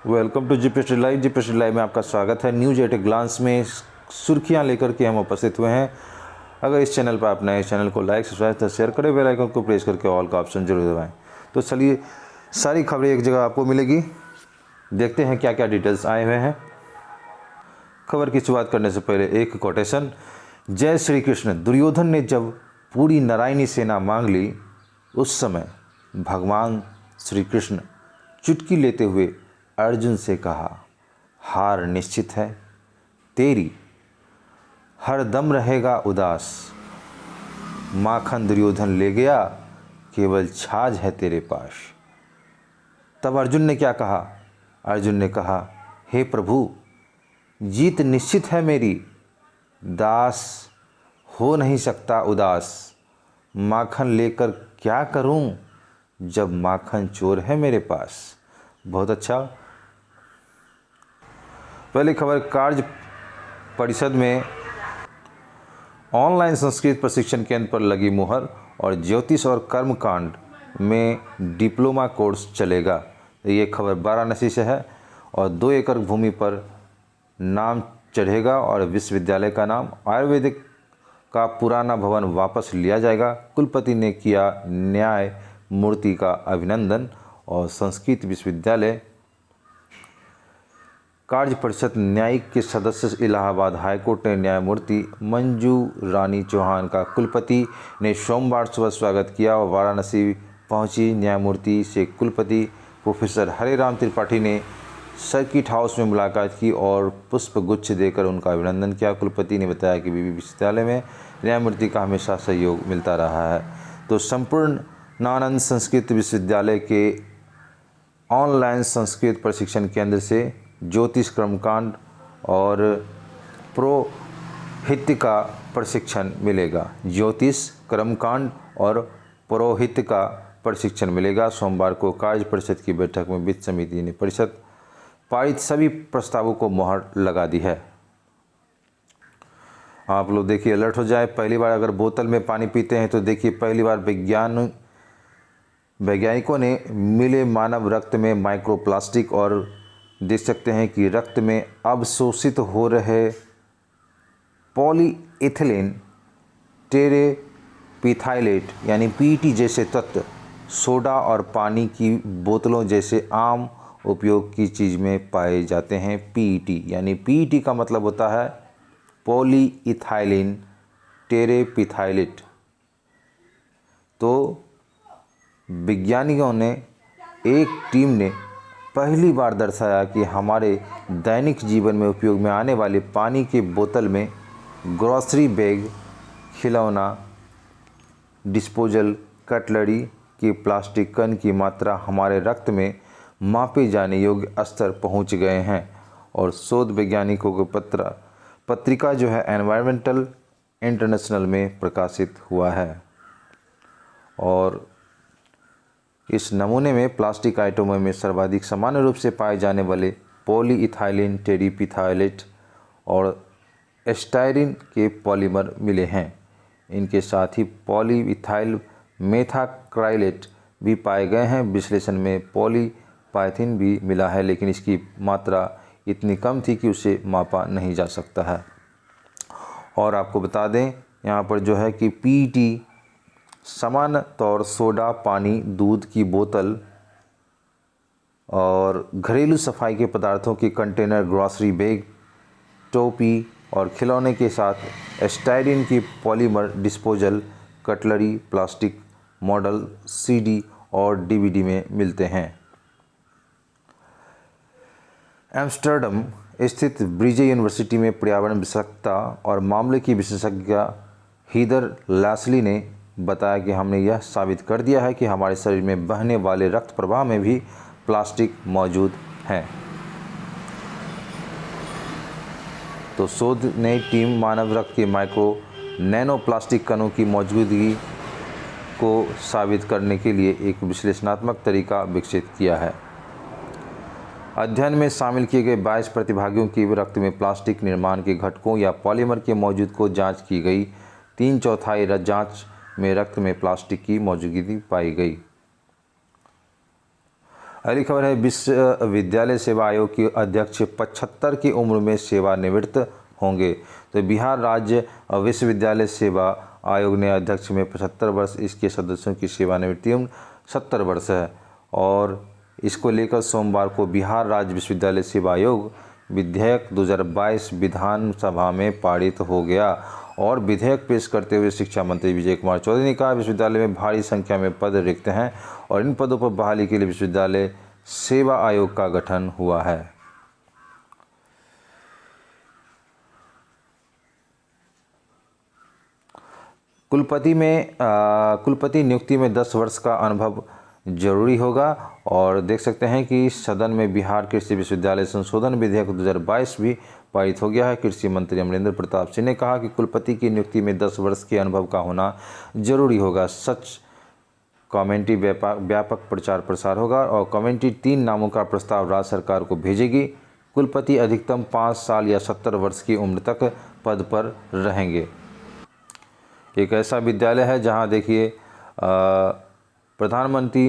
Welcome to GPSC live. GPSC live में आपका स्वागत है। न्यूज एट ए ग्लांस में सुर्खियां लेकर के हम उपस्थित हुए हैं। अगर इस चैनल पर आप नए चैनल को लाइक सब्सक्राइब शेयर करें, बेल आइकन को प्रेस करके ऑल का ऑप्शन जरूर दबाएं। तो चलिए, सारी खबरें एक जगह आपको मिलेगी। देखते हैं क्या क्या डिटेल्स आए हुए हैं। खबर की शुरुआत करने से पहले एक कोटेशन। जय श्री कृष्ण। दुर्योधन ने जब पूरी नारायणी सेना मांग ली, उस समय भगवान श्री कृष्ण चुटकी लेते हुए अर्जुन से कहा, हार निश्चित है तेरी, हर दम रहेगा उदास। माखन दुर्योधन ले गया, केवल छाछ है तेरे पास। तब अर्जुन ने क्या कहा? अर्जुन ने कहा, हे प्रभु, जीत निश्चित है मेरी, दास हो नहीं सकता उदास। माखन लेकर क्या करूं, जब माखन चोर है मेरे पास। बहुत अच्छा। पहली खबर, कार्य परिषद में ऑनलाइन संस्कृत प्रशिक्षण केंद्र पर लगी मुहर और ज्योतिष और कर्मकांड में डिप्लोमा कोर्स चलेगा। ये खबर वाराणसी से है और 2 एकड़ भूमि पर नाम चढ़ेगा और विश्वविद्यालय का नाम आयुर्वेदिक का पुराना भवन वापस लिया जाएगा। कुलपति ने किया न्याय मूर्ति का अभिनंदन और संस्कृत विश्वविद्यालय कार्य परिषद न्यायिक के सदस्य इलाहाबाद हाईकोर्ट ने न्यायमूर्ति मंजू रानी चौहान का कुलपति ने सोमवार सुबह स्वागत किया और वाराणसी पहुंची न्यायमूर्ति से कुलपति प्रोफेसर हरेराम त्रिपाठी ने सर्किट हाउस में मुलाकात की और पुष्पगुच्छ देकर उनका अभिनंदन किया। कुलपति ने बताया कि विश्वविद्यालय में न्यायमूर्ति का हमेशा सहयोग मिलता रहा है। तो संपूर्णानंद संस्कृत विश्वविद्यालय के ऑनलाइन संस्कृत प्रशिक्षण केंद्र से ज्योतिष कर्मकांड और पुरोहित का प्रशिक्षण मिलेगा। ज्योतिष कर्मकांड और पुरोहित का प्रशिक्षण मिलेगा। सोमवार को कार्य परिषद की बैठक में वित्त समिति ने परिषद पारित सभी प्रस्तावों को मोहर लगा दी है। आप लोग देखिए, अलर्ट हो जाए। पहली बार अगर बोतल में पानी पीते हैं तो देखिए, पहली बार वैज्ञानिकों ने मिले मानव रक्त में माइक्रोप्लास्टिक और देख सकते हैं कि रक्त में अवशोषित हो रहे पॉलीइथिलीन टेरेपिथाइलेट यानी पीईटी जैसे तत्व सोडा और पानी की बोतलों जैसे आम उपयोग की चीज़ में पाए जाते हैं। पीईटी यानी पीईटी का मतलब होता है पॉलीइथिलीन टेरेपिथाइलेट। तो वैज्ञानिकों ने एक टीम ने पहली बार दर्शाया कि हमारे दैनिक जीवन में उपयोग में आने वाले पानी के बोतल में ग्रॉसरी बैग, खिलौना, डिस्पोजल, कटलरी की प्लास्टिक कण की मात्रा हमारे रक्त में मापे जाने योग्य स्तर पहुंच गए हैं। और शोध वैज्ञानिकों को पत्रिका जो है एनवायरमेंटल इंटरनेशनल में प्रकाशित हुआ है। और इस नमूने में प्लास्टिक आइटमों में सर्वाधिक सामान्य रूप से पाए जाने वाले पॉलीइथिलीन टेरेपिथाइलेट और स्टायरीन के पॉलीमर मिले हैं। इनके साथ ही पॉलीइथाइल मेथाक्राइलेट भी पाए गए हैं। विश्लेषण में पॉलीपाइथिन भी मिला है, लेकिन इसकी मात्रा इतनी कम थी कि उसे मापा नहीं जा सकता है। और आपको बता दें यहाँ पर जो है कि पीईटी सामान्य तौर सोडा, पानी, दूध की बोतल और घरेलू सफाई के पदार्थों के कंटेनर, ग्रॉसरी बैग, टोपी और खिलौने के साथ स्टाइरिन की polymer, disposal, cutlery, plastic model, CD और डीवीडी में मिलते हैं। एम्स्टर्डम स्थित ब्रिजे यूनिवर्सिटी में पर्यावरण विषाक्तता और मामले की विशेषज्ञ हीदर लैसली ने बताया कि हमने यह साबित कर दिया है कि हमारे शरीर में बहने वाले रक्त प्रवाह में भी प्लास्टिक मौजूद हैं। तो शोध ने टीम मानव रक्त के माइक्रो नैनो प्लास्टिक कणों की मौजूदगी को साबित करने के लिए एक विश्लेषणात्मक तरीका विकसित किया है। अध्ययन में शामिल किए गए 22 प्रतिभागियों की रक्त में प्लास्टिक निर्माण के घटकों या पॉलीमर के मौजूद को जांच की गई। 3/4 जांच में रक्त में प्लास्टिक की मौजूदगी पाई गई। अगली खबर है, विश्वविद्यालय सेवा आयोग की अध्यक्ष 75 की उम्र में सेवानिवृत्त होंगे। तो बिहार राज्य विश्वविद्यालय सेवा आयोग ने अध्यक्ष में 75 वर्ष, इसके सदस्यों की सेवानिवृत्ति उम्र 70 वर्ष है। और इसको लेकर सोमवार को बिहार राज्य विश्वविद्यालय सेवा आयोग विधेयक 2022 विधानसभा में पारित हो गया। और विधेयक पेश करते हुए शिक्षा मंत्री विजय कुमार चौधरी ने कहा, विश्वविद्यालय में भारी संख्या में पद रिक्त हैं और इन पदों पर बहाली के लिए विश्वविद्यालय सेवा आयोग का गठन हुआ है। कुलपति नियुक्ति में 10 वर्ष का अनुभव जरूरी होगा। और देख सकते हैं कि सदन में बिहार कृषि विश्वविद्यालय संशोधन विधेयक 2022 भी पारित हो गया है। कृषि मंत्री अमरेंद्र प्रताप सिंह ने कहा कि कुलपति की नियुक्ति में 10 वर्ष के अनुभव का होना जरूरी होगा। सच कमेटी व्यापक प्रचार प्रसार होगा और कमेटी 3 नामों का प्रस्ताव राज्य सरकार को भेजेगी। कुलपति अधिकतम 5 साल या 70 वर्ष की उम्र तक पद पर रहेंगे। एक ऐसा विद्यालय है जहां देखिए प्रधानमंत्री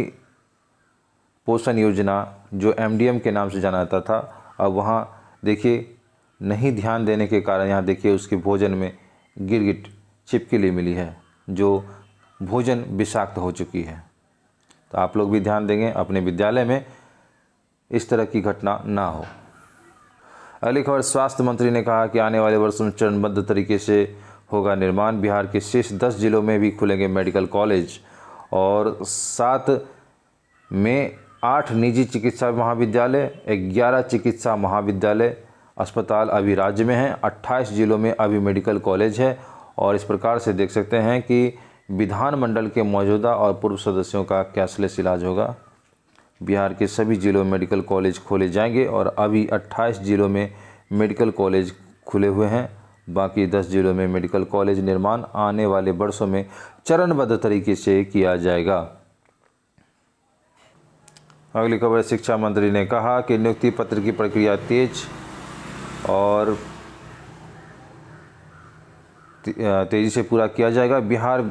पोषण योजना जो MDM के नाम से जाना जाता था, अब वहाँ देखिए नहीं ध्यान देने के कारण यहाँ देखिए उसके भोजन में गिरगिट छिपकली मिली है, जो भोजन विषाक्त हो चुकी है। तो आप लोग भी ध्यान देंगे अपने विद्यालय में इस तरह की घटना ना हो। अगली खबर, स्वास्थ्य मंत्री ने कहा कि आने वाले वर्षों में चरणबद्ध तरीके से होगा निर्माण। बिहार के शेष 10 जिलों में भी खुलेंगे मेडिकल कॉलेज और 7 में 8 निजी चिकित्सा महाविद्यालय, 11 चिकित्सा महाविद्यालय अस्पताल अभी राज्य में हैं, 28 जिलों में अभी मेडिकल कॉलेज है। और इस प्रकार से देख सकते हैं कि विधानमंडल के मौजूदा और पूर्व सदस्यों का कैशलेस इलाज होगा। बिहार के सभी जिलों में मेडिकल कॉलेज खोले जाएंगे और अभी 28 जिलों में मेडिकल कॉलेज खुले हुए हैं, बाकी 10 जिलों में मेडिकल कॉलेज निर्माण आने वाले वर्षों में चरणबद्ध तरीके से किया जाएगा। अगली खबर, शिक्षा मंत्री ने कहा कि नियुक्ति पत्र की प्रक्रिया तेजी से पूरा किया जाएगा। बिहार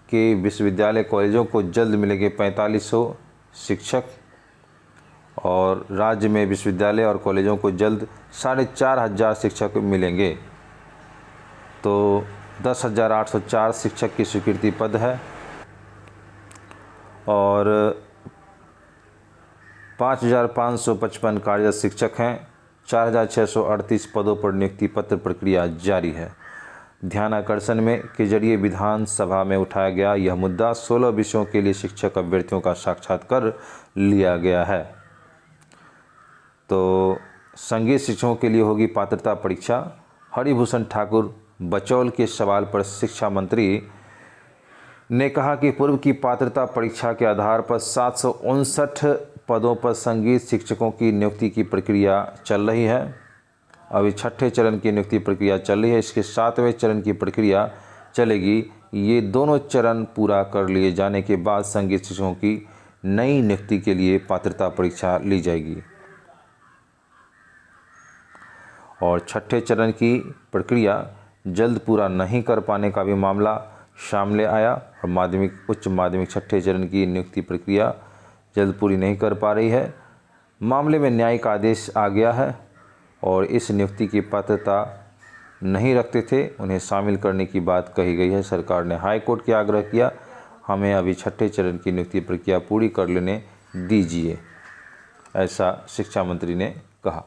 के विश्वविद्यालय कॉलेजों को जल्द मिलेंगे 4500 शिक्षक और राज्य में विश्वविद्यालय और कॉलेजों को जल्द 4500 शिक्षक मिलेंगे। तो 10,804 शिक्षक की स्वीकृति पद है और 5,555 कार्यरत शिक्षक हैं। 4,638 पदों पर नियुक्ति पत्र प्रक्रिया जारी है। ध्यानाकर्षण में के जरिए विधानसभा में उठाया गया यह मुद्दा 16 विषयों के लिए शिक्षक अभ्यर्थियों का साक्षात्कार लिया गया है। तो संगीत शिक्षकों के लिए होगी पात्रता परीक्षा। हरिभूषण ठाकुर बचौल के सवाल पर शिक्षा मंत्री ने कहा कि पूर्व की पात्रता परीक्षा के आधार पर 759 पदों पर संगीत शिक्षकों की नियुक्ति की प्रक्रिया चल रही है। अभी 6ठे चरण की नियुक्ति प्रक्रिया चल रही है, इसके 7वें चरण की प्रक्रिया चलेगी। ये दोनों चरण पूरा कर लिए जाने के बाद संगीत शिक्षकों की नई नियुक्ति के लिए पात्रता परीक्षा ली जाएगी और 6ठे चरण की प्रक्रिया जल्द पूरा नहीं कर पाने का भी मामला सामने आया और उच्च माध्यमिक 6ठे चरण की नियुक्ति प्रक्रिया जल्द पूरी नहीं कर पा रही है। मामले में न्यायिक आदेश आ गया है और इस नियुक्ति की पात्रता नहीं रखते थे उन्हें शामिल करने की बात कही गई है। सरकार ने हाई कोर्ट के आग्रह किया, हमें अभी 6ठे चरण की नियुक्ति प्रक्रिया पूरी कर लेने दीजिए, ऐसा शिक्षा मंत्री ने कहा।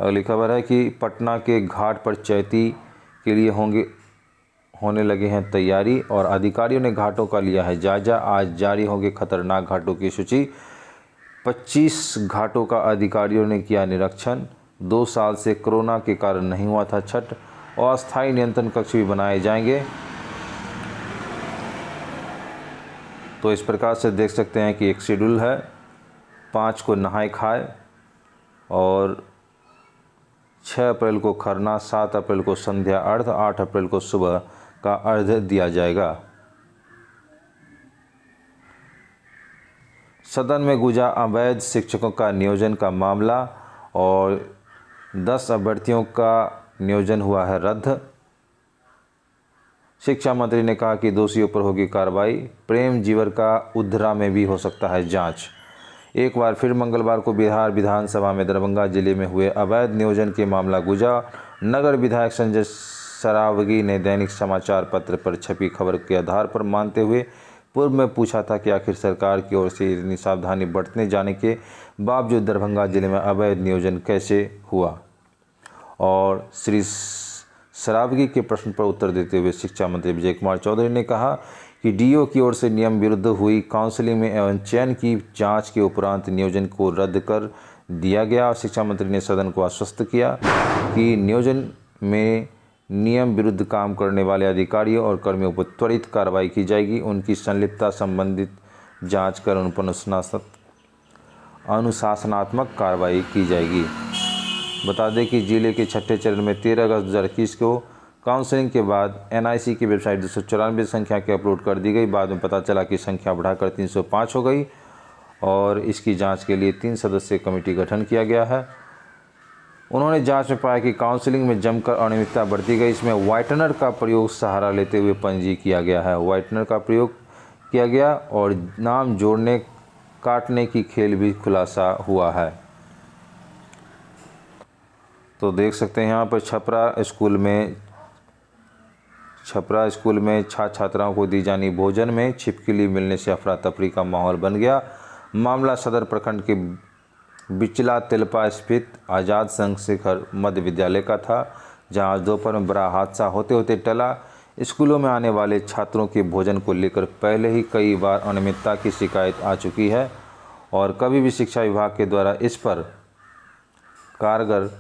अगली खबर है कि पटना के घाट पर चैती के लिए होने लगे हैं तैयारी और अधिकारियों ने घाटों का लिया है जायजा। आज जारी होंगे खतरनाक घाटों की सूची। 25 घाटों का अधिकारियों ने किया निरीक्षण। 2 साल से कोरोना के कारण नहीं हुआ था छठ और अस्थायी नियंत्रण कक्ष भी बनाए जाएंगे। तो इस प्रकार से देख सकते हैं कि एक शेड्यूल है। 5 को नहाए खाए और 6 अप्रैल को खरना, 7 अप्रैल को संध्या अर्घ, 8 अप्रैल को सुबह का अर्घ दिया जाएगा। सदन में गुंजा अवैध शिक्षकों का नियोजन का मामला और 10 अभ्यर्थियों का नियोजन हुआ है रद्द। शिक्षा मंत्री ने कहा कि दोषियों पर होगी कार्रवाई। प्रेम जीवर का उद्धरा में भी हो सकता है जांच। एक बार फिर मंगलवार को बिहार विधानसभा में दरभंगा जिले में हुए अवैध नियोजन के मामला गूंजा। नगर विधायक संजय सरावगी ने दैनिक समाचार पत्र पर छपी खबर के आधार पर मानते हुए पूर्व में पूछा था कि आखिर सरकार की ओर से इतनी सावधानी बरतने जाने के बावजूद दरभंगा जिले में अवैध नियोजन कैसे हुआ। और श्री सरावगी के प्रश्न पर उत्तर देते हुए शिक्षा मंत्री विजय कुमार चौधरी ने कहा कि डीओ की ओर से नियम विरुद्ध हुई काउंसलिंग में एवं चयन की जांच के उपरांत नियोजन को रद्द कर दिया गया। शिक्षा मंत्री ने सदन को आश्वस्त किया कि नियोजन में नियम विरुद्ध काम करने वाले अधिकारियों और कर्मियों पर त्वरित कार्रवाई की जाएगी। उनकी संलिप्तता संबंधित जांच कर उन पर अनुशासनात्मक कार्रवाई की जाएगी। बता दें कि जिले के छठे चरण में 13 अगस्त 2021 को काउंसलिंग के बाद एनआईसी की वेबसाइट 294 संख्या के अपलोड कर दी गई। बाद में पता चला कि संख्या बढ़ाकर 305 हो गई और इसकी जांच के लिए 3 सदस्यीय कमेटी गठन किया गया है। उन्होंने जांच में पाया कि काउंसलिंग में जमकर अनियमितता बरती गई। इसमें व्हाइटनर का प्रयोग सहारा लेते हुए पंजी किया गया है। व्हाइटनर का प्रयोग किया गया और नाम जोड़ने काटने की खेल भी खुलासा हुआ है। तो देख सकते हैं यहाँ पर छपरा स्कूल में छात्र छात्राओं को दी जानी भोजन में छिपकली मिलने से अफरा तफरी का माहौल बन गया। मामला सदर प्रखंड के बिचला तिलपा स्थित आज़ाद चंद्रशेखर मध्य विद्यालय का था, जहां आज दोपहर में बड़ा हादसा होते होते टला। स्कूलों में आने वाले छात्रों के भोजन को लेकर पहले ही कई बार अनियमितता की शिकायत आ चुकी है और कभी भी शिक्षा विभाग के द्वारा इस पर कारगर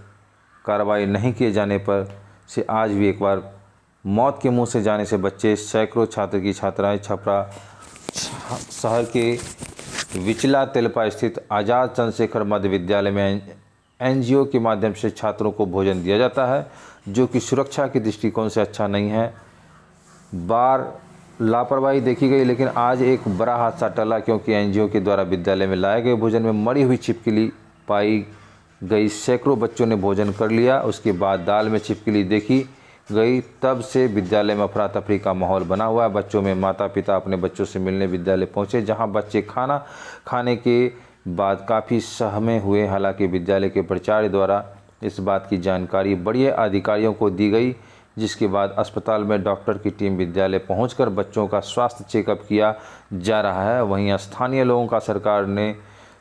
कार्रवाई नहीं किए जाने पर से आज भी एक बार मौत के मुंह से जाने से बच्चे सैकड़ों छात्र की छात्राएं छपरा शहर के विचला तिलपा स्थित आज़ाद चंद्रशेखर मध्य विद्यालय में एनजीओ के माध्यम से छात्रों को भोजन दिया जाता है, जो कि सुरक्षा के दृष्टिकोण से अच्छा नहीं है। बार लापरवाही देखी गई, लेकिन आज एक बड़ा हादसा टला क्योंकि एनजीओ के द्वारा विद्यालय में लाए गए भोजन में मरी हुई छिपकली पाई गई। सैकड़ों बच्चों ने भोजन कर लिया। उसके बाद दाल में छिपकली देखी गई। तब से विद्यालय में अफरा तफरी का माहौल बना हुआ है। बच्चों में माता पिता अपने बच्चों से मिलने विद्यालय पहुंचे, जहां बच्चे खाना खाने के बाद काफ़ी सहमे हुए। हालांकि विद्यालय के प्राचार्य द्वारा इस बात की जानकारी बड़े अधिकारियों को दी गई, जिसके बाद अस्पताल में डॉक्टर की टीम विद्यालय पहुंचकर बच्चों का स्वास्थ्य चेकअप किया जा रहा है। वहीं स्थानीय लोगों का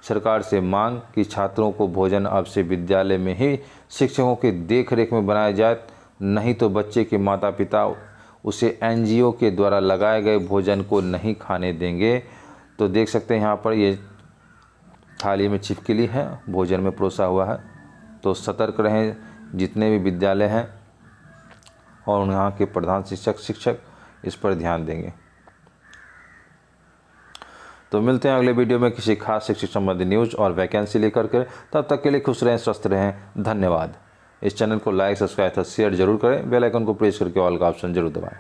सरकार से मांग कि छात्रों को भोजन अब से विद्यालय में ही शिक्षकों के देखरेख में बनाया जाए, नहीं तो बच्चे के माता पिता उसे एनजीओ के द्वारा लगाए गए भोजन को नहीं खाने देंगे। तो देख सकते हैं यहाँ पर ये थाली में छिपकली है, भोजन में परोसा हुआ है। तो सतर्क रहें जितने भी विद्यालय हैं और यहाँ के प्रधान शिक्षक इस पर ध्यान देंगे। तो मिलते हैं अगले वीडियो में किसी खास शिक्षक संबंधी न्यूज़ और वैकेंसी लेकर के। तब तक के लिए खुश रहें, स्वस्थ रहें। धन्यवाद। इस चैनल को लाइक, सब्सक्राइब और शेयर जरूर करें। बेल आइकन को प्रेस करके ऑल का ऑप्शन जरूर दबाएं।